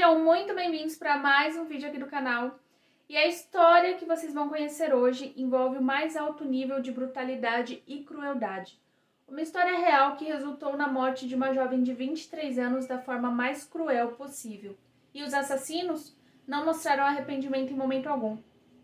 Sejam muito bem-vindos para mais um vídeo aqui do canal. E a história que vocês vão conhecer hoje envolve o mais alto nível de brutalidade e crueldade. Uma história real que resultou na morte de uma jovem de 23 anos da forma mais cruel possível. E os assassinos não mostraram arrependimento em momento algum.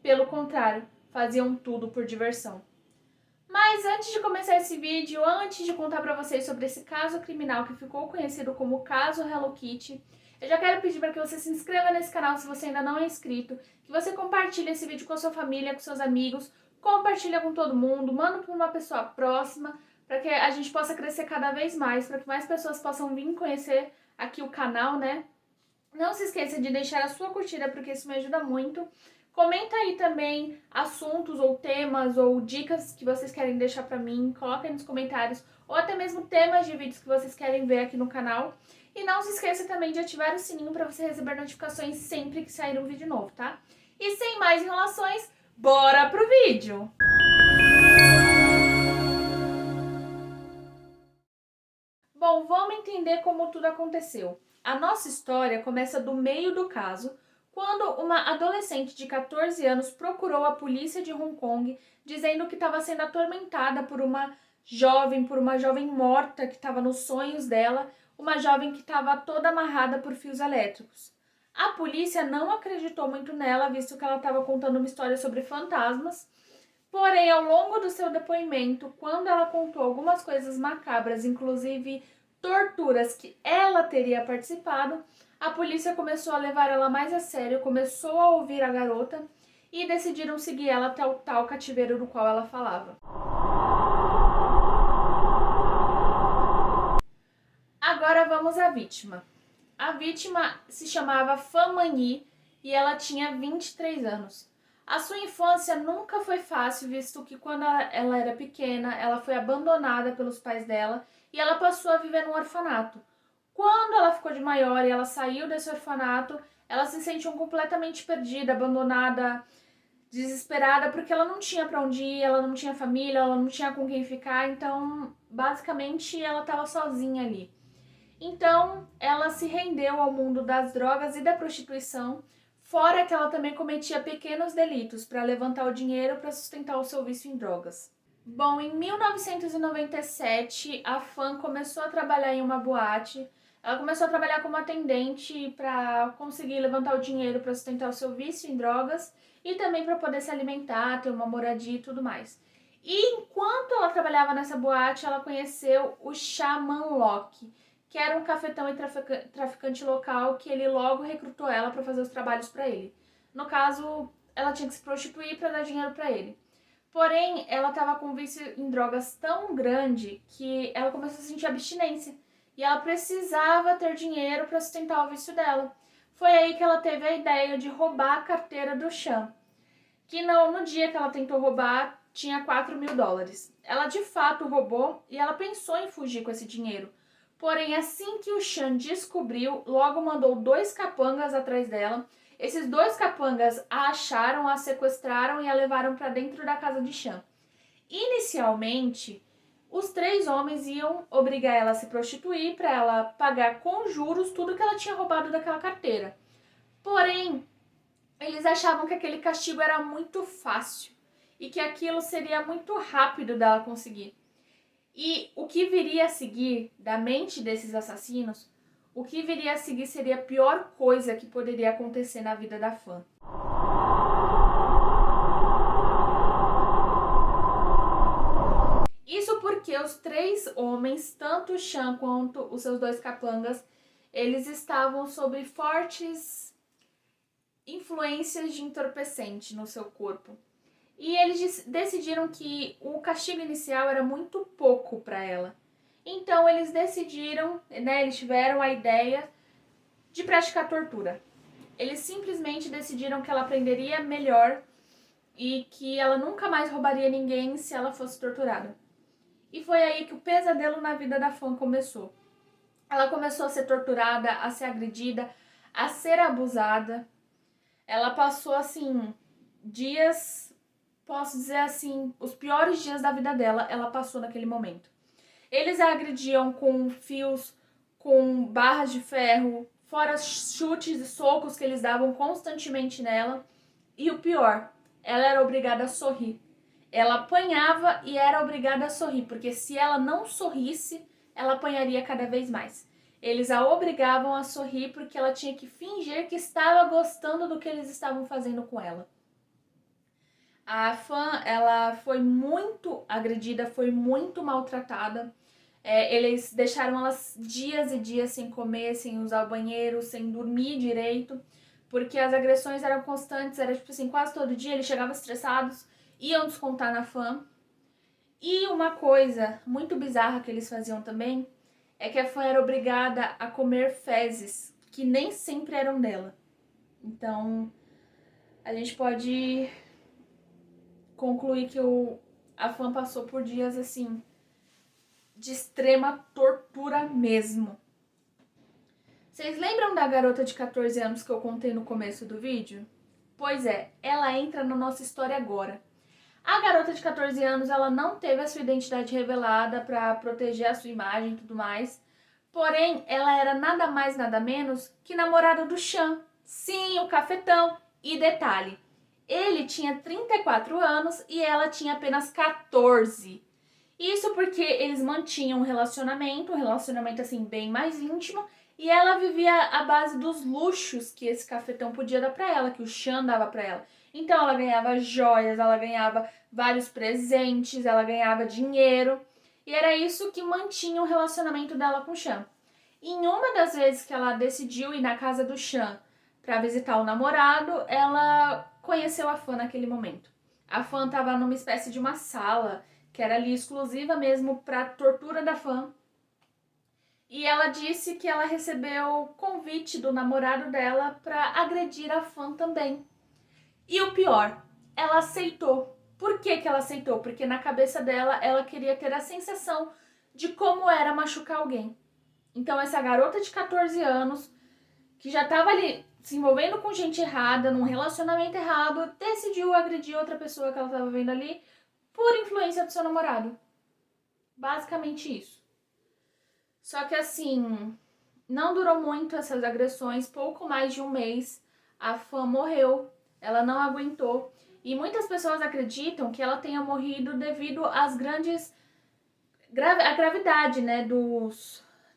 Pelo contrário, faziam tudo por diversão. Mas antes de começar esse vídeo, antes de contar para vocês sobre esse caso criminal que ficou conhecido como caso Hello Kitty, eu já quero pedir para que você se inscreva nesse canal se você ainda não é inscrito, que você compartilhe esse vídeo com a sua família, com seus amigos, compartilha com todo mundo, manda para uma pessoa próxima, para que a gente possa crescer cada vez mais, para que mais pessoas possam vir conhecer aqui o canal, né? Não se esqueça de deixar a sua curtida, porque isso me ajuda muito. Comenta aí também assuntos ou temas ou dicas que vocês querem deixar pra mim. Coloca aí nos comentários. Ou até mesmo temas de vídeos que vocês querem ver aqui no canal. E não se esqueça também de ativar o sininho para você receber notificações sempre que sair um vídeo novo, tá? E sem mais enrolações, bora pro vídeo! Bom, vamos entender como tudo aconteceu. A nossa história começa do meio do caso, quando uma adolescente de 14 anos procurou a polícia de Hong Kong dizendo que estava sendo atormentada por uma jovem morta que estava nos sonhos dela, uma jovem que estava toda amarrada por fios elétricos. A polícia não acreditou muito nela, visto que ela estava contando uma história sobre fantasmas. Porém, ao longo do seu depoimento, quando ela contou algumas coisas macabras, inclusive torturas que ela teria participado, a polícia começou a levar ela mais a sério, começou a ouvir a garota e decidiram seguir ela até o tal cativeiro do qual ela falava. Agora vamos à vítima. A vítima se chamava Fan Manyi e ela tinha 23 anos. A sua infância nunca foi fácil, visto que quando ela era pequena, ela foi abandonada pelos pais dela e ela passou a viver num orfanato. Quando ela ficou de maior e ela saiu desse orfanato, ela se sentiu completamente perdida, abandonada, desesperada, porque ela não tinha para onde ir, ela não tinha família, ela não tinha com quem ficar, então basicamente ela estava sozinha ali. Então, ela se rendeu ao mundo das drogas e da prostituição, fora que ela também cometia pequenos delitos para levantar o dinheiro para sustentar o seu vício em drogas. Bom, em 1997, a Fan começou a trabalhar em uma boate. Ela começou a trabalhar como atendente para conseguir levantar o dinheiro para sustentar o seu vício em drogas e também para poder se alimentar, ter uma moradia e tudo mais. E enquanto ela trabalhava nessa boate, ela conheceu o Shaman Locke, que era um cafetão e traficante local que ele logo recrutou ela para fazer os trabalhos para ele. No caso, ela tinha que se prostituir para dar dinheiro para ele. Porém, ela estava com um vício em drogas tão grande que ela começou a sentir abstinência e ela precisava ter dinheiro para sustentar o vício dela. Foi aí que ela teve a ideia de roubar a carteira do Chan, que no dia que ela tentou roubar tinha $4.000. Ela de fato roubou e ela pensou em fugir com esse dinheiro. Porém, assim que o Chan descobriu, logo mandou 2 capangas atrás dela. Esses 2 capangas a acharam, a sequestraram e a levaram para dentro da casa de Chan. Inicialmente, os 3 homens iam obrigar ela a se prostituir para ela pagar com juros tudo que ela tinha roubado daquela carteira. Porém, eles achavam que aquele castigo era muito fácil e que aquilo seria muito rápido dela conseguir. E o que viria a seguir da mente desses assassinos, o que viria a seguir seria a pior coisa que poderia acontecer na vida da Fan. Isso porque os 3 homens, tanto o Chan quanto os seus 2 capangas, eles estavam sob fortes influências de entorpecente no seu corpo. E eles decidiram que o castigo inicial era muito pouco para ela. Então eles decidiram, eles tiveram a ideia de praticar tortura. Eles simplesmente decidiram que ela aprenderia melhor e que ela nunca mais roubaria ninguém se ela fosse torturada. E foi aí que o pesadelo na vida da Fan começou. Ela começou a ser torturada, a ser agredida, a ser abusada. Ela passou, assim, dias, posso dizer assim, os piores dias da vida dela, ela passou naquele momento. Eles a agrediam com fios, com barras de ferro, fora chutes e socos que eles davam constantemente nela. E o pior, ela era obrigada a sorrir. Ela apanhava e era obrigada a sorrir, porque se ela não sorrisse, ela apanharia cada vez mais. Eles a obrigavam a sorrir porque ela tinha que fingir que estava gostando do que eles estavam fazendo com ela. A Fan, ela foi muito agredida, foi muito maltratada. Eles deixaram elas dias e dias sem comer, sem usar o banheiro, sem dormir direito, porque as agressões eram constantes, era tipo assim, quase todo dia eles chegavam estressados, iam descontar na Fan. E uma coisa muito bizarra que eles faziam também é que a Fan era obrigada a comer fezes, que nem sempre eram dela. Então, a gente pode concluir que a Fan passou por dias assim de extrema tortura mesmo. Vocês lembram da garota de 14 anos que eu contei no começo do vídeo? Pois é, ela entra na nossa história agora. A garota de 14 anos, ela não teve a sua identidade revelada para proteger a sua imagem e tudo mais. Porém, ela era nada mais, nada menos que namorada do Sean. Sim, o cafetão. E detalhe, ele tinha 34 anos e ela tinha apenas 14. Isso porque eles mantinham um relacionamento assim bem mais íntimo, e ela vivia à base dos luxos que esse cafetão podia dar para ela, que o Sean dava para ela. Então ela ganhava joias, ela ganhava vários presentes, ela ganhava dinheiro, e era isso que mantinha o relacionamento dela com o Sean. Em uma das vezes que ela decidiu ir na casa do Sean para visitar o namorado, ela conheceu a Fan naquele momento. A Fan estava numa espécie de uma sala que era ali exclusiva mesmo para tortura da Fan. E ela disse que ela recebeu convite do namorado dela para agredir a Fan também. E o pior, ela aceitou. Por que ela aceitou? Porque na cabeça dela, ela queria ter a sensação de como era machucar alguém. Então essa garota de 14 anos, que já estava ali se envolvendo com gente errada, num relacionamento errado, decidiu agredir outra pessoa que ela estava vendo ali por influência do seu namorado. Basicamente isso. Só que assim, não durou muito essas agressões, pouco mais de um mês, a Fan morreu, ela não aguentou. E muitas pessoas acreditam que ela tenha morrido devido às grandes... a gravidade, né,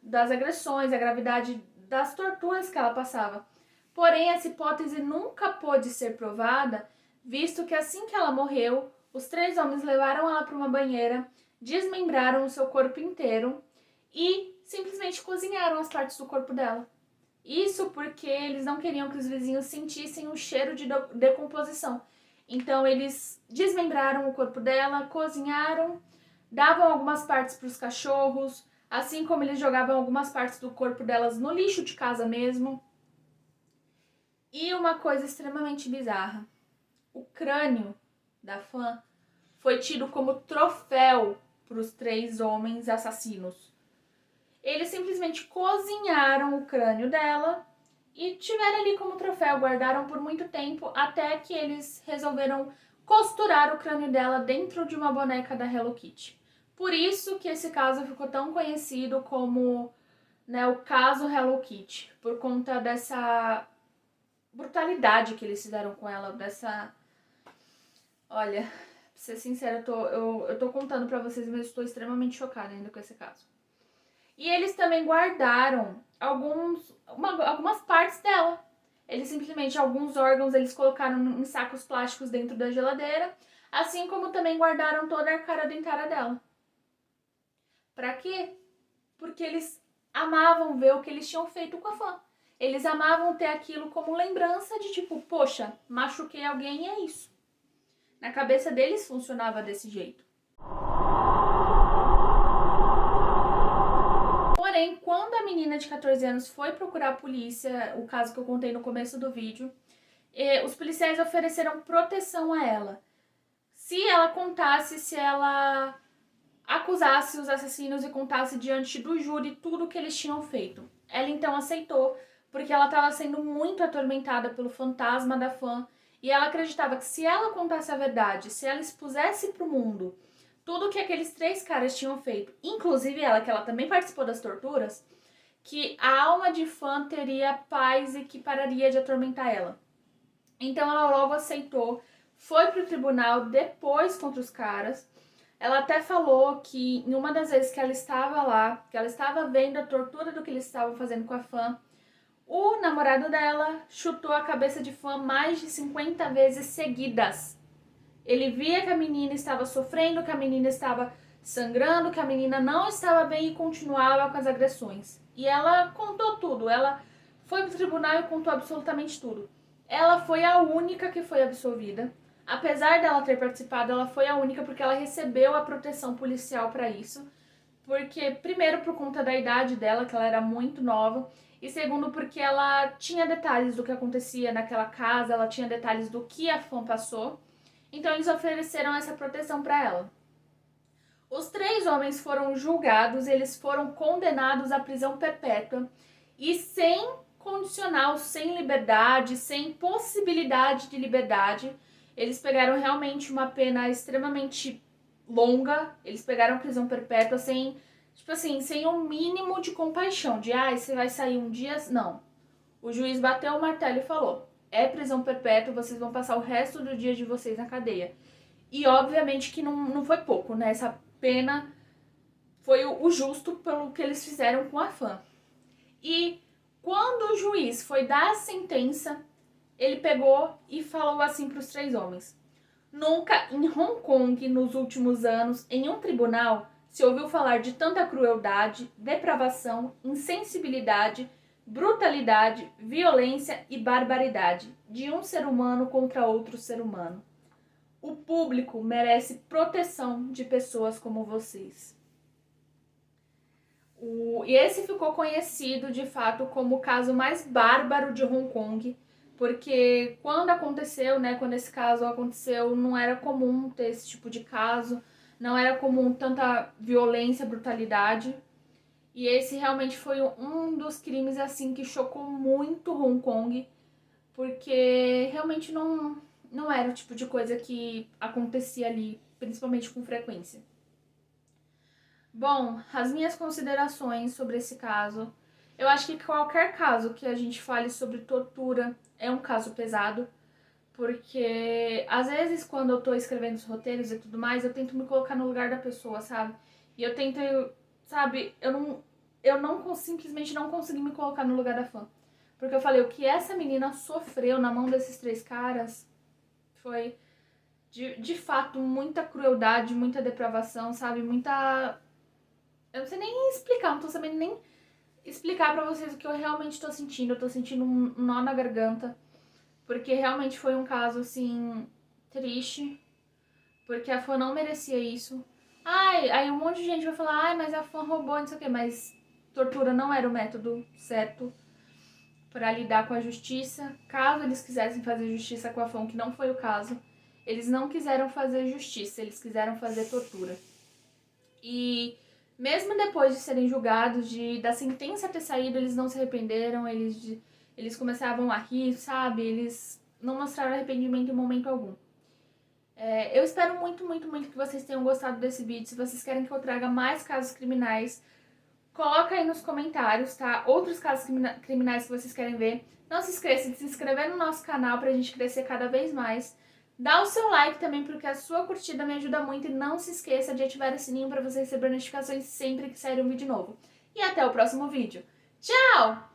das agressões, a gravidade das torturas que ela passava. Porém, essa hipótese nunca pôde ser provada, visto que assim que ela morreu, os 3 homens levaram ela para uma banheira, desmembraram o seu corpo inteiro e simplesmente cozinharam as partes do corpo dela. Isso porque eles não queriam que os vizinhos sentissem o cheiro de decomposição. Então eles desmembraram o corpo dela, cozinharam, davam algumas partes para os cachorros, assim como eles jogavam algumas partes do corpo delas no lixo de casa mesmo. E uma coisa extremamente bizarra, o crânio da Fan foi tido como troféu para os 3 homens assassinos. Eles simplesmente cozinharam o crânio dela e tiveram ali como troféu, guardaram por muito tempo, até que eles resolveram costurar o crânio dela dentro de uma boneca da Hello Kitty. Por isso que esse caso ficou tão conhecido como, né, o caso Hello Kitty, por conta dessa brutalidade que eles fizeram com ela, dessa... Olha, pra ser sincera, eu tô contando pra vocês, mas estou extremamente chocada ainda com esse caso. E eles também guardaram algumas partes dela. Eles simplesmente, alguns órgãos, eles colocaram em sacos plásticos dentro da geladeira, assim como também guardaram toda a arcada dentária dela. Pra quê? Porque eles amavam ver o que eles tinham feito com a Fan. Eles amavam ter aquilo como lembrança de tipo, poxa, machuquei alguém e é isso. Na cabeça deles funcionava desse jeito. Porém, quando a menina de 14 anos foi procurar a polícia, o caso que eu contei no começo do vídeo, os policiais ofereceram proteção a ela. Se ela contasse, se ela acusasse os assassinos e contasse diante do júri tudo o que eles tinham feito. Ela então aceitou, porque ela estava sendo muito atormentada pelo fantasma da Fan, e ela acreditava que se ela contasse a verdade, se ela expusesse para o mundo tudo que aqueles 3 caras tinham feito, inclusive ela, que ela também participou das torturas, que a alma de fã teria paz e que pararia de atormentar ela. Então ela logo aceitou, foi pro tribunal depois contra os caras. Ela até falou que em uma das vezes que ela estava lá, que ela estava vendo a tortura do que eles estavam fazendo com a fã, o namorado dela chutou a cabeça de fã mais de 50 vezes seguidas. Ele via que a menina estava sofrendo, que a menina estava sangrando, que a menina não estava bem e continuava com as agressões. E ela contou tudo, ela foi pro tribunal e contou absolutamente tudo. Ela foi a única que foi absolvida. Apesar dela ter participado, ela foi a única porque ela recebeu a proteção policial para isso. Porque, primeiro, por conta da idade dela, que ela era muito nova, e segundo, porque ela tinha detalhes do que acontecia naquela casa, ela tinha detalhes do que a fã passou. Então, eles ofereceram essa proteção para ela. Os 3 homens foram julgados, eles foram condenados à prisão perpétua e sem condicional, sem liberdade, sem possibilidade de liberdade. Eles pegaram realmente uma pena extremamente longa, eles pegaram prisão perpétua sem, tipo assim, sem um mínimo de compaixão, de você vai sair um dia, não. O juiz bateu o martelo e falou: é prisão perpétua, vocês vão passar o resto do dia de vocês na cadeia. E obviamente que não foi pouco, né? Essa pena foi o justo pelo que eles fizeram com a fã. E quando o juiz foi dar a sentença, ele pegou e falou assim para os 3 homens: nunca em Hong Kong, nos últimos anos, em um tribunal, se ouviu falar de tanta crueldade, depravação, insensibilidade, brutalidade, violência e barbaridade de um ser humano contra outro ser humano. O público merece proteção de pessoas como vocês. E esse ficou conhecido, de fato, como o caso mais bárbaro de Hong Kong, porque quando aconteceu, né, quando esse caso aconteceu, não era comum ter esse tipo de caso, não era comum tanta violência, brutalidade. E esse realmente foi um dos crimes, assim, que chocou muito Hong Kong, porque realmente não era o tipo de coisa que acontecia ali, principalmente com frequência. Bom, as minhas considerações sobre esse caso. Eu acho que qualquer caso que a gente fale sobre tortura é um caso pesado, porque às vezes quando eu tô escrevendo os roteiros e tudo mais, eu tento me colocar no lugar da pessoa, sabe? E eu tento, sabe, simplesmente não consegui me colocar no lugar da fã. Porque eu falei, o que essa menina sofreu na mão desses 3 caras foi, de fato, muita crueldade, muita depravação, sabe? Muita... Eu não sei nem explicar, não tô sabendo nem explicar pra vocês o que eu realmente tô sentindo. Eu tô sentindo um nó na garganta, porque realmente foi um caso, assim, triste, porque a fã não merecia isso. Aí um monte de gente vai falar, mas a fã roubou, não sei o quê, mas tortura não era o método certo para lidar com a justiça. Caso eles quisessem fazer justiça com a fã, que não foi o caso, eles não quiseram fazer justiça, eles quiseram fazer tortura. E mesmo depois de serem julgados, da sentença ter saído, eles não se arrependeram, eles começavam a rir, sabe? Eles não mostraram arrependimento em momento algum. Eu espero muito, muito, muito que vocês tenham gostado desse vídeo. Se vocês querem que eu traga mais casos criminais, coloca aí nos comentários, tá? Outros casos criminais que vocês querem ver. Não se esqueça de se inscrever no nosso canal pra gente crescer cada vez mais. Dá o seu like também, porque a sua curtida me ajuda muito. E não se esqueça de ativar o sininho pra você receber notificações sempre que sair um vídeo novo. E até o próximo vídeo. Tchau!